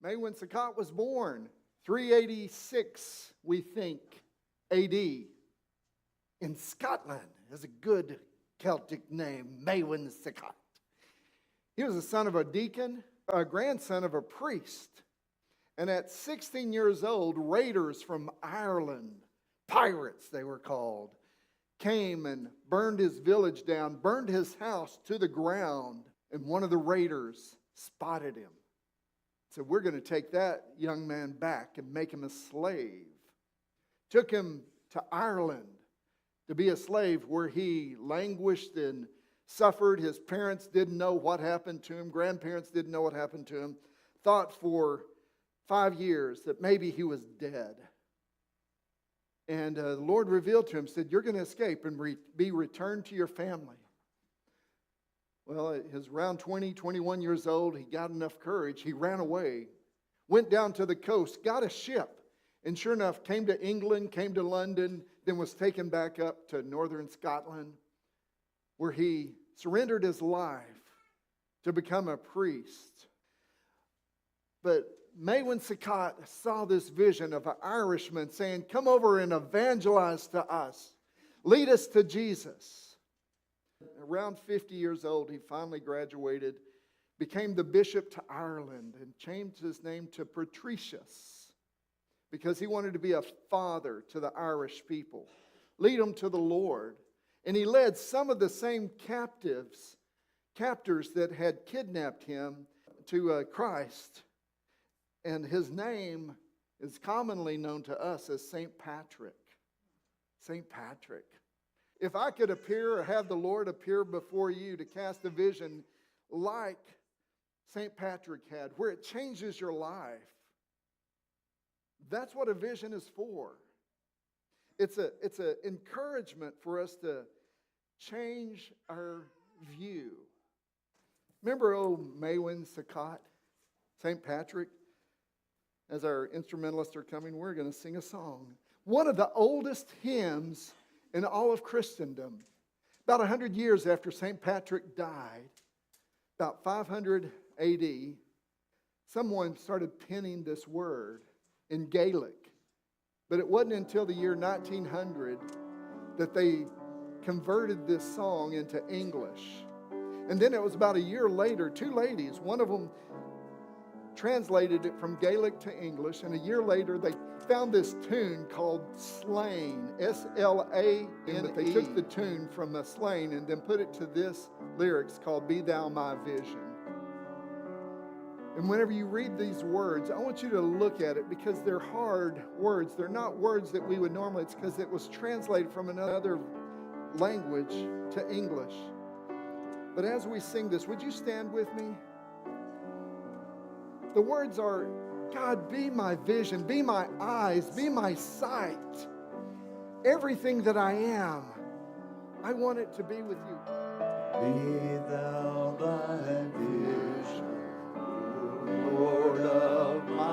Maewyn Succat was born 386, we think, A.D. in Scotland. It's a good Celtic name, Maewyn Succat. He was the son of a deacon, a grandson of a priest. And at 16 years old, raiders from Ireland, pirates they were called, came and burned his village down, burned his house to the ground. And one of the raiders spotted him. Said, we're going to take that young man back and make him a slave. Took him to Ireland to be a slave, where he languished and suffered. His parents didn't know what happened to him. Grandparents didn't know what happened to him. Thought for 5 years that maybe he was dead. And the Lord revealed to him, said, you're going to escape and be returned to your family. Well, he was around 20, 21 years old. He got enough courage. He ran away, went down to the coast, got a ship, and sure enough, came to England, came to London, then was taken back up to northern Scotland, where he surrendered his life to become a priest. But Maewyn Succat saw this vision of an Irishman saying, come over and evangelize to us. Lead us to Jesus. Around 50 years old, he finally graduated, became the bishop to Ireland, and changed his name to Patricius because he wanted to be a father to the Irish people, lead them to the Lord. And he led some of the same captors that had kidnapped him to Christ. And his name is commonly known to us as St. Patrick. St. Patrick. If I could appear or have the Lord appear before you to cast a vision like St. Patrick had, where it changes your life, that's what a vision is for. It's an encouragement for us to change our view. Remember old Maewyn Succat, St. Patrick? As our instrumentalists are coming, we're going to sing a song. One of the oldest hymns in all of Christendom. About 100 years after St. Patrick died, about 500 A.D., someone started penning this word in Gaelic. But it wasn't until the year 1900 that they converted this song into English. And then it was about a year later, two ladies, one of them translated it from Gaelic to English, and a year later they found this tune called Slain, S-L-A-N-E. But they took the tune from the Slain and then put it to this lyrics called Be Thou My Vision. And whenever you read these words, I want you to look at it because they're hard words. They're not words that we would normally, it's because it was translated from another language to English. But as we sing this, would you stand with me? The words are, God, be my vision, be my eyes, be my sight. Everything that I am, I want it to be with you. Be thou my vision, Lord of my